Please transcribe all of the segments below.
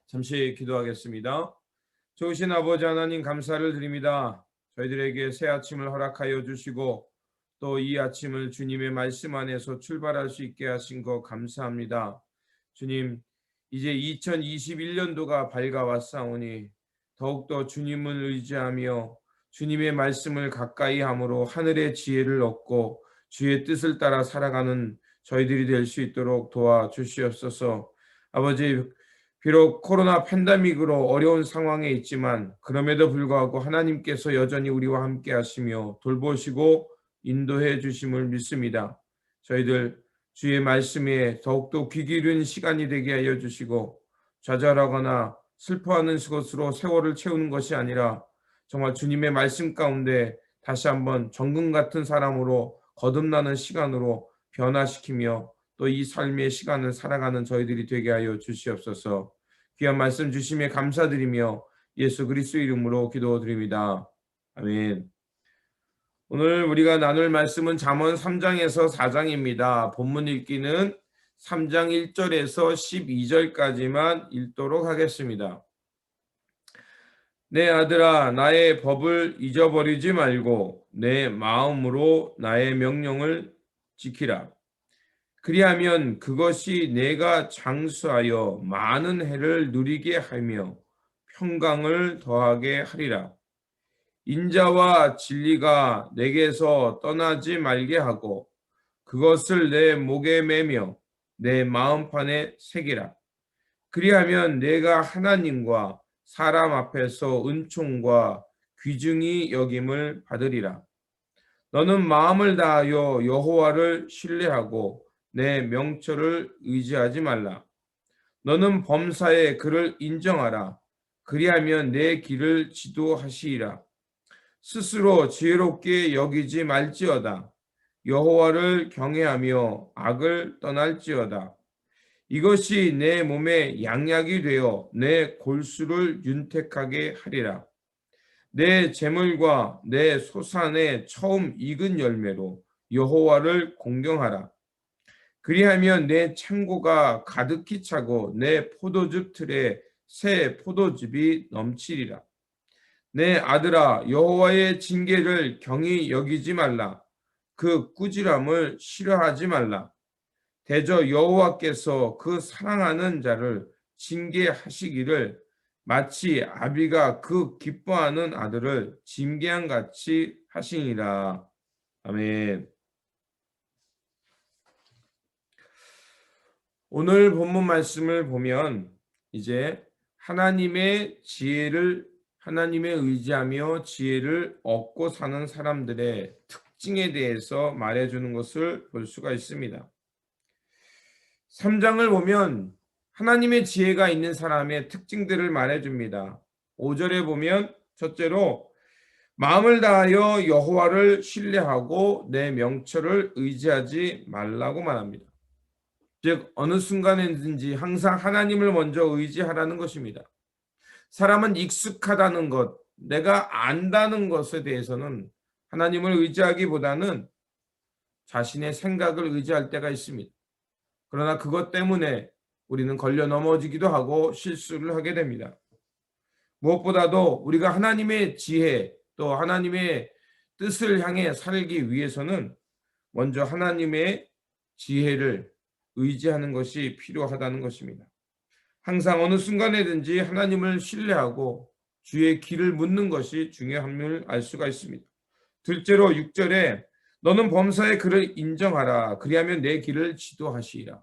잠시 기도하겠습니다. 좋으신 아버지 하나님 감사를 드립니다. 저희들에게 새 아침을 허락하여 주시고 또 이 아침을 주님의 말씀 안에서 출발할 수 있게 하신 것 감사합니다. 주님, 이제 2021년도가 밝아왔사오니 더욱더 주님을 의지하며 주님의 말씀을 가까이 함으로 하늘의 지혜를 얻고 주의 뜻을 따라 살아가는 저희들이 될 수 있도록 도와주시옵소서. 아버지, 비록 코로나 팬데믹으로 어려운 상황에 있지만 그럼에도 불구하고 하나님께서 여전히 우리와 함께 하시며 돌보시고 인도해 주심을 믿습니다. 저희들 주의 말씀에 더욱더 귀 기울이는 시간이 되게 하여 주시고 좌절하거나 슬퍼하는 것으로 세월을 채우는 것이 아니라 정말 주님의 말씀 가운데 다시 한번 정금 같은 사람으로 거듭나는 시간으로 변화시키며 또 이 삶의 시간을 살아가는 저희들이 되게 하여 주시옵소서. 귀한 말씀 주심에 감사드리며 예수 그리스도 이름으로 기도드립니다. 아멘. 오늘 우리가 나눌 말씀은 잠언 3장에서 4장입니다. 본문 읽기는 3장 1절에서 12절까지만 읽도록 하겠습니다. 내 아들아, 나의 법을 잊어버리지 말고 내 마음으로 나의 명령을 지키라. 그리하면 그것이 내가 장수하여 많은 해를 누리게 하며 평강을 더하게 하리라. 인자와 진리가 내게서 떠나지 말게 하고 그것을 내 목에 매며 내 마음판에 새기라. 그리하면 내가 하나님과 사람 앞에서 은총과 귀중히 여김을 받으리라. 너는 마음을 다하여 여호와를 신뢰하고 내 명철을 의지하지 말라. 너는 범사에 그를 인정하라. 그리하면 내 길을 지도하시리라. 스스로 지혜롭게 여기지 말지어다. 여호와를 경외하며 악을 떠날지어다. 이것이 내 몸에 양약이 되어 내 골수를 윤택하게 하리라. 내 재물과 내 소산의 처음 익은 열매로 여호와를 공경하라. 그리하면 내 창고가 가득히 차고 내 포도즙 틀에 새 포도즙이 넘치리라. 내 아들아, 여호와의 징계를 경히 여기지 말라. 그 꾸지람을 싫어하지 말라. 대저 여호와께서 그 사랑하는 자를 징계하시기를 마치 아비가 그 기뻐하는 아들을 징계한 같이 하시니라. 아멘. 오늘 본문 말씀을 보면 이제 하나님의 의지하며 지혜를 얻고 사는 사람들의 특징에 대해서 말해주는 것을 볼 수가 있습니다. 3장을 보면 하나님의 지혜가 있는 사람의 특징들을 말해줍니다. 5절에 보면 첫째로 마음을 다하여 여호와를 신뢰하고 내 명철을 의지하지 말라고 말합니다. 즉 어느 순간에든지 항상 하나님을 먼저 의지하라는 것입니다. 사람은 익숙하다는 것, 내가 안다는 것에 대해서는 하나님을 의지하기보다는 자신의 생각을 의지할 때가 있습니다. 그러나 그것 때문에 우리는 걸려 넘어지기도 하고 실수를 하게 됩니다. 무엇보다도 우리가 하나님의 지혜 또 하나님의 뜻을 향해 살기 위해서는 먼저 하나님의 지혜를 의지하는 것이 필요하다는 것입니다. 항상 어느 순간에든지 하나님을 신뢰하고 주의 길을 묻는 것이 중요함을 알 수가 있습니다. 둘째로 6절에 너는 범사에 그를 인정하라. 그리하면 내 길을 지도하시리라.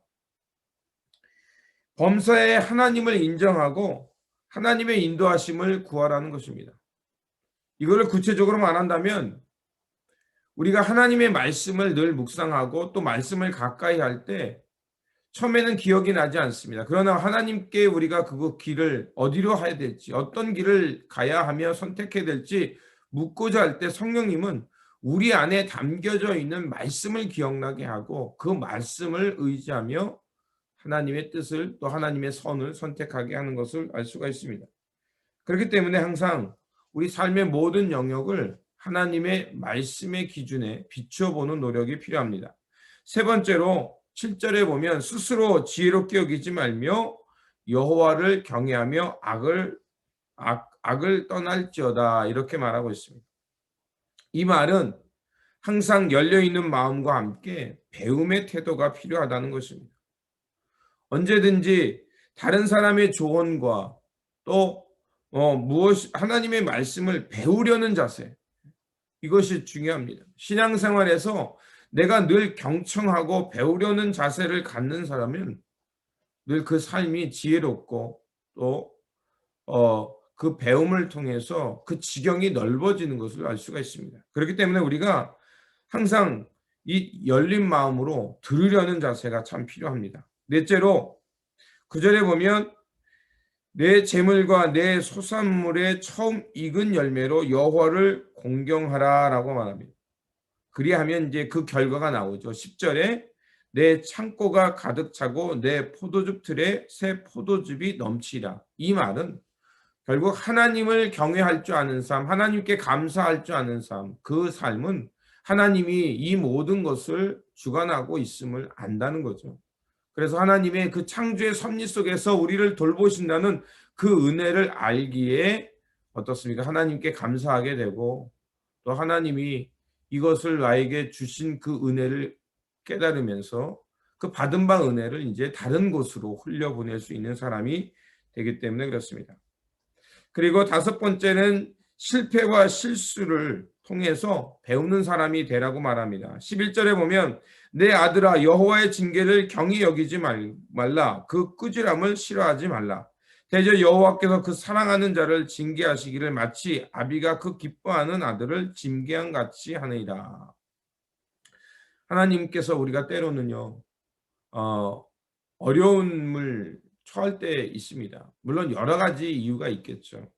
범사에 하나님을 인정하고 하나님의 인도하심을 구하라는 것입니다. 이거를 구체적으로 말한다면 우리가 하나님의 말씀을 늘 묵상하고 또 말씀을 가까이 할 때 처음에는 기억이 나지 않습니다. 그러나 하나님께 우리가 그 길을 어디로 해야 될지 어떤 길을 가야 하며 선택해야 될지 묻고자 할 때 성령님은 우리 안에 담겨져 있는 말씀을 기억나게 하고 그 말씀을 의지하며 하나님의 뜻을 또 하나님의 선을 선택하게 하는 것을 알 수가 있습니다. 그렇기 때문에 항상 우리 삶의 모든 영역을 하나님의 말씀의 기준에 비춰보는 노력이 필요합니다. 세 번째로 7절에 보면 스스로 지혜롭게 여기지 말며 여호와를 경외하며 악을 떠날지어다 이렇게 말하고 있습니다. 이 말은 항상 열려있는 마음과 함께 배움의 태도가 필요하다는 것입니다. 언제든지 다른 사람의 조언과 또 하나님의 말씀을 배우려는 자세, 이것이 중요합니다. 신앙생활에서 내가 늘 경청하고 배우려는 자세를 갖는 사람은 늘 그 삶이 지혜롭고 또 그 배움을 통해서 그 지경이 넓어지는 것을 알 수가 있습니다. 그렇기 때문에 우리가 항상 이 열린 마음으로 들으려는 자세가 참 필요합니다. 넷째로 9절에 보면 내 재물과 내 소산물의 처음 익은 열매로 여호와를 공경하라라고 말합니다. 그리하면 이제 그 결과가 나오죠. 10절에 내 창고가 가득 차고 내 포도즙 틀에 새 포도즙이 넘치라. 이 말은 결국 하나님을 경외할 줄 아는 삶, 하나님께 감사할 줄 아는 삶, 그 삶은 하나님이 이 모든 것을 주관하고 있음을 안다는 거죠. 그래서 하나님의 그 창조의 섭리 속에서 우리를 돌보신다는 그 은혜를 알기에 어떻습니까? 하나님께 감사하게 되고 또 하나님이 이것을 나에게 주신 그 은혜를 깨달으면서 그 받은 바 은혜를 이제 다른 곳으로 흘려보낼 수 있는 사람이 되기 때문에 그렇습니다. 그리고 다섯 번째는 실패와 실수를 통해서 배우는 사람이 되라고 말합니다. 11절에 보면 내 아들아 여호와의 징계를 경히 여기지 말라. 그 꾸지람을 싫어하지 말라. 대저 여호와께서 그 사랑하는 자를 징계하시기를 마치 아비가 그 기뻐하는 아들을 징계한 같이 하느니라. 하나님께서 우리가 때로는요 어려움을 처할 때 있습니다. 물론 여러 가지 이유가 있겠죠.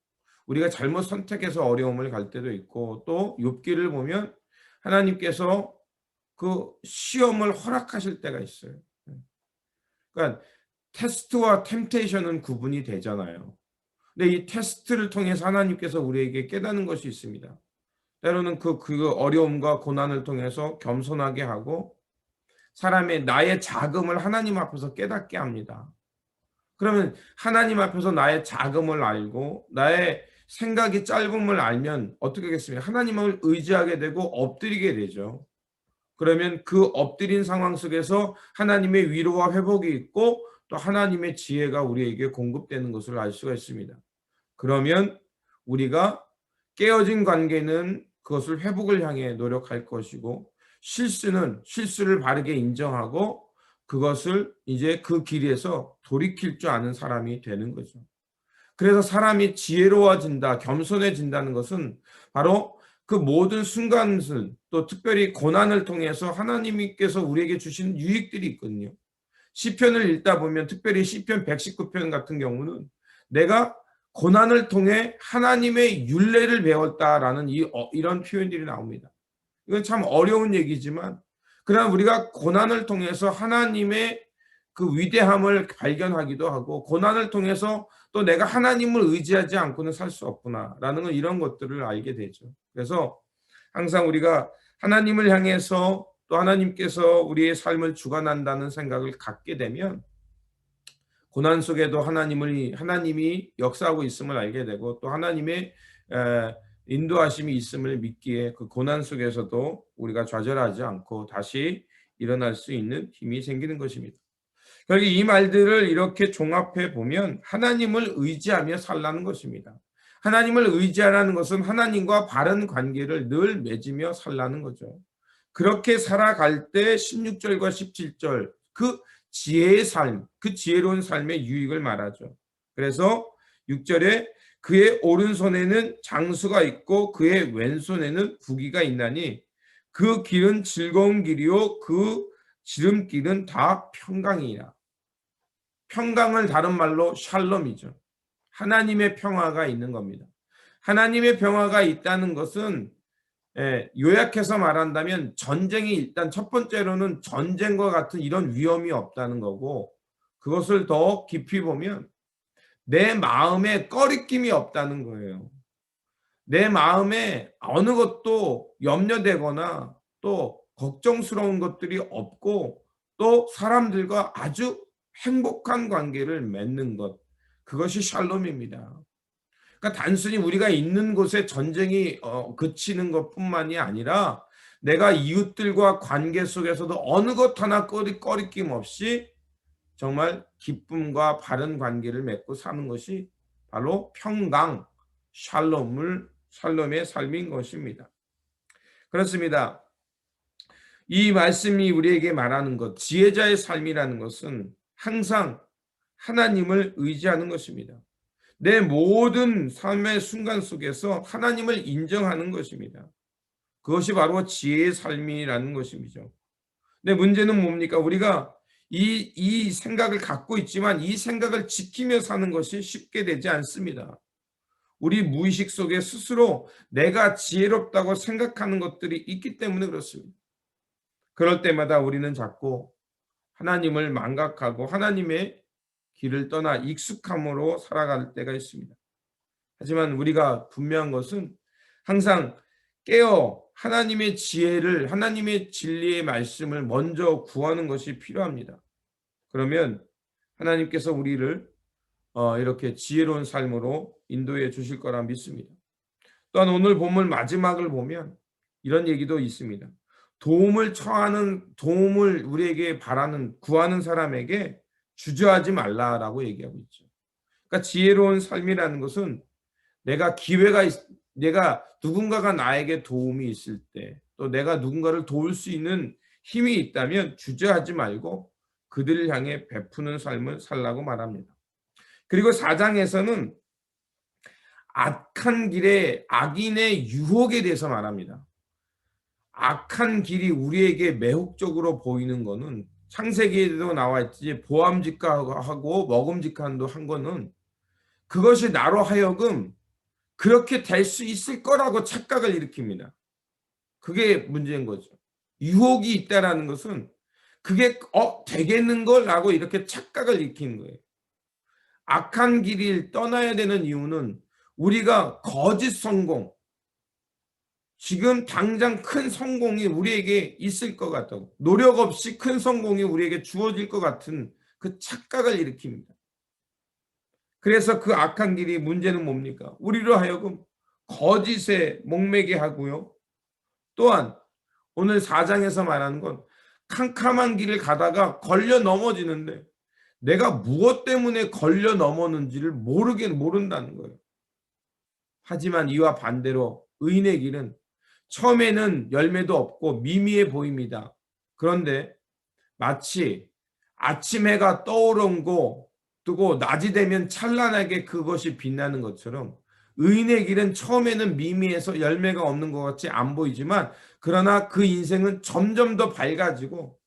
우리가 잘못 선택해서 어려움을 갈 때도 있고 또 욥기를 보면 하나님께서 그 시험을 허락하실 때가 있어요. 그러니까 테스트와 템테이션은 구분이 되잖아요. 근데 이 테스트를 통해서 하나님께서 우리에게 깨닫는 것이 있습니다. 때로는 그 어려움과 고난을 통해서 겸손하게 하고 나의 자금을 하나님 앞에서 깨닫게 합니다. 그러면 하나님 앞에서 나의 자금을 알고 나의 생각이 짧음을 알면 어떻게 하겠습니까? 하나님을 의지하게 되고 엎드리게 되죠. 그러면 그 엎드린 상황 속에서 하나님의 위로와 회복이 있고 또 하나님의 지혜가 우리에게 공급되는 것을 알 수가 있습니다. 그러면 우리가 깨어진 관계는 그것을 회복을 향해 노력할 것이고 실수를 바르게 인정하고 그것을 이제 그 길에서 돌이킬 줄 아는 사람이 되는 거죠. 그래서 사람이 지혜로워진다, 겸손해진다는 것은 바로 그 모든 순간들 또 특별히 고난을 통해서 하나님께서 우리에게 주신 유익들이 있거든요. 시편을 읽다 보면 특별히 시편 119편 같은 경우는 내가 고난을 통해 하나님의 율례를 배웠다라는 이런 표현들이 나옵니다. 이건 참 어려운 얘기지만 그러나 우리가 고난을 통해서 하나님의 그 위대함을 발견하기도 하고 고난을 통해서 또 내가 하나님을 의지하지 않고는 살 수 없구나라는 이런 것들을 알게 되죠. 그래서 항상 우리가 하나님을 향해서 또 하나님께서 우리의 삶을 주관한다는 생각을 갖게 되면 고난 속에도 하나님이 역사하고 있음을 알게 되고 또 하나님의 인도하심이 있음을 믿기에 그 고난 속에서도 우리가 좌절하지 않고 다시 일어날 수 있는 힘이 생기는 것입니다. 결국 이 말들을 이렇게 종합해 보면 하나님을 의지하며 살라는 것입니다. 하나님을 의지하라는 것은 하나님과 바른 관계를 늘 맺으며 살라는 거죠. 그렇게 살아갈 때 16절과 17절 그 지혜의 삶, 그 지혜로운 삶의 유익을 말하죠. 그래서 6절에 그의 오른손에는 장수가 있고 그의 왼손에는 부귀가 있나니 그 길은 즐거운 길이요 그 지름길은 다 평강이라. 평강을 다른 말로 샬롬이죠. 하나님의 평화가 있는 겁니다. 하나님의 평화가 있다는 것은 요약해서 말한다면 전쟁이 일단 첫 번째로는 전쟁과 같은 이런 위험이 없다는 거고 그것을 더 깊이 보면 내 마음에 꺼리낌이 없다는 거예요. 내 마음에 어느 것도 염려되거나 또 걱정스러운 것들이 없고 또 사람들과 아주 행복한 관계를 맺는 것, 그것이 샬롬입니다. 그러니까 단순히 우리가 있는 곳에 전쟁이 그치는 것뿐만이 아니라 내가 이웃들과 관계 속에서도 어느 것 하나 꺼리낌 없이 정말 기쁨과 바른 관계를 맺고 사는 것이 바로 평강, 샬롬의 삶인 것입니다. 그렇습니다. 이 말씀이 우리에게 말하는 것, 지혜자의 삶이라는 것은 항상 하나님을 의지하는 것입니다. 내 모든 삶의 순간 속에서 하나님을 인정하는 것입니다. 그것이 바로 지혜의 삶이라는 것이죠. 근데 문제는 뭡니까? 우리가 이 생각을 갖고 있지만 이 생각을 지키며 사는 것이 쉽게 되지 않습니다. 우리 무의식 속에 스스로 내가 지혜롭다고 생각하는 것들이 있기 때문에 그렇습니다. 그럴 때마다 우리는 자꾸 하나님을 망각하고 하나님의 길을 떠나 익숙함으로 살아갈 때가 있습니다. 하지만 우리가 분명한 것은 항상 깨어 하나님의 지혜를, 하나님의 진리의 말씀을 먼저 구하는 것이 필요합니다. 그러면 하나님께서 우리를 이렇게 지혜로운 삶으로 인도해 주실 거라 믿습니다. 또한 오늘 본문 마지막을 보면 이런 얘기도 있습니다. 도움을 우리에게 구하는 사람에게 주저하지 말라라고 얘기하고 있죠. 그러니까 지혜로운 삶이라는 것은 내가 누군가가 나에게 도움이 있을 때, 또 내가 누군가를 도울 수 있는 힘이 있다면 주저하지 말고 그들을 향해 베푸는 삶을 살라고 말합니다. 그리고 4장에서는 악한 길에 악인의 유혹에 대해서 말합니다. 악한 길이 우리에게 매혹적으로 보이는 거는 창세기에도 나와 있지, 보암직하고 먹음직한도 한 거는 그것이 나로 하여금 그렇게 될 수 있을 거라고 착각을 일으킵니다. 그게 문제인 거죠. 유혹이 있다라는 것은 그게 되겠는 걸라고 이렇게 착각을 일으키는 거예요. 악한 길을 떠나야 되는 이유는 우리가 거짓 성공, 지금 당장 큰 성공이 우리에게 있을 것 같다고, 노력 없이 큰 성공이 우리에게 주어질 것 같은 그 착각을 일으킵니다. 그래서 그 악한 길이 문제는 뭡니까? 우리로 하여금 거짓에 목매게 하고요. 또한 오늘 4장에서 말하는 건 캄캄한 길을 가다가 걸려 넘어지는데 내가 무엇 때문에 걸려 넘었는지를 모른다는 거예요. 하지만 이와 반대로 의인의 길은 처음에는 열매도 없고 미미해 보입니다. 그런데 마치 아침 해가 뜨고 낮이 되면 찬란하게 그것이 빛나는 것처럼 의인의 길은 처음에는 미미해서 열매가 없는 것 같이 안 보이지만 그러나 그 인생은 점점 더 밝아지고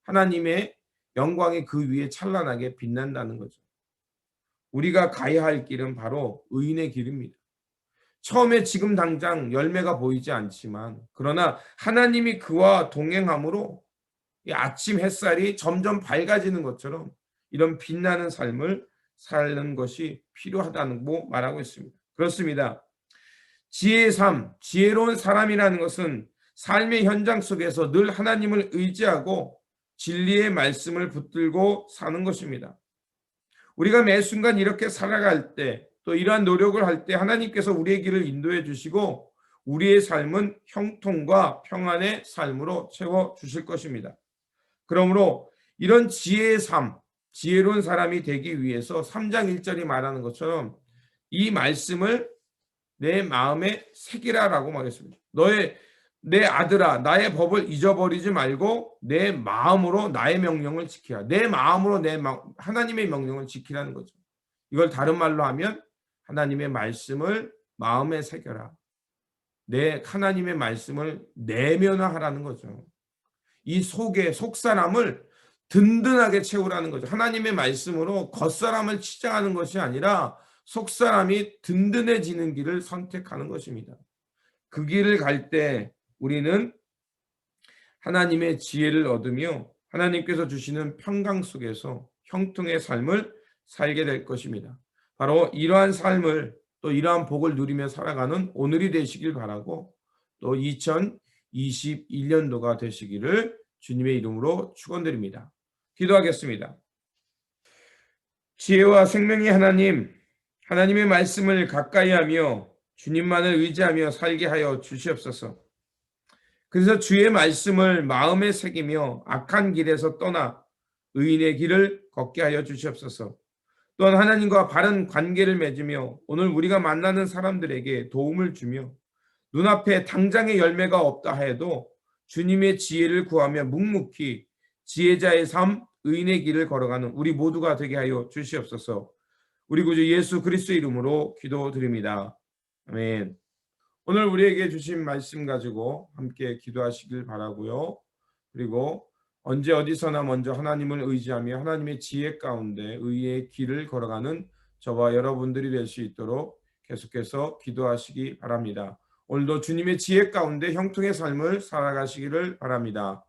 하나님의 영광이 그 위에 찬란하게 빛난다는 거죠. 우리가 가야 할 길은 바로 의인의 길입니다. 처음에 지금 당장 열매가 보이지 않지만 그러나 하나님이 그와 동행함으로 이 아침 햇살이 점점 밝아지는 것처럼 이런 빛나는 삶을 사는 것이 필요하다고 말하고 있습니다. 그렇습니다. 지혜의 삶, 지혜로운 사람이라는 것은 삶의 현장 속에서 늘 하나님을 의지하고 진리의 말씀을 붙들고 사는 것입니다. 우리가 매 순간 이렇게 살아갈 때, 또 이러한 노력을 할 때 하나님께서 우리의 길을 인도해 주시고 우리의 삶은 형통과 평안의 삶으로 채워 주실 것입니다. 그러므로 이런 지혜의 삶, 지혜로운 사람이 되기 위해서 3장 1절이 말하는 것처럼 이 말씀을 내 마음에 새기라라고 말했습니다. 내 아들아, 나의 법을 잊어버리지 말고 내 마음으로 나의 명령을 지키라. 내 마음으로 하나님의 명령을 지키라는 거죠. 이걸 다른 말로 하면 하나님의 말씀을 마음에 새겨라. 내 하나님의 말씀을 내면화하라는 거죠. 이 속사람을 든든하게 채우라는 거죠. 하나님의 말씀으로 겉사람을 치장하는 것이 아니라 속사람이 든든해지는 길을 선택하는 것입니다. 그 길을 갈 때 우리는 하나님의 지혜를 얻으며 하나님께서 주시는 평강 속에서 형통의 삶을 살게 될 것입니다. 바로 이러한 삶을, 또 이러한 복을 누리며 살아가는 오늘이 되시길 바라고, 또 2021년도가 되시기를 주님의 이름으로 축원드립니다. 기도하겠습니다. 지혜와 생명의 하나님, 하나님의 말씀을 가까이 하며 주님만을 의지하며 살게 하여 주시옵소서. 그래서 주의 말씀을 마음에 새기며 악한 길에서 떠나 의인의 길을 걷게 하여 주시옵소서. 또한 하나님과 바른 관계를 맺으며 오늘 우리가 만나는 사람들에게 도움을 주며 눈앞에 당장의 열매가 없다 해도 주님의 지혜를 구하며 묵묵히 지혜자의 삶, 의인의 길을 걸어가는 우리 모두가 되게 하여 주시옵소서. 우리 구주 예수 그리스도의 이름으로 기도드립니다. 아멘. 오늘 우리에게 주신 말씀 가지고 함께 기도하시길 바라고요. 그리고 언제 어디서나 먼저 하나님을 의지하며 하나님의 지혜 가운데 의의 길을 걸어가는 저와 여러분들이 될 수 있도록 계속해서 기도하시기 바랍니다. 오늘도 주님의 지혜 가운데 형통의 삶을 살아가시기를 바랍니다.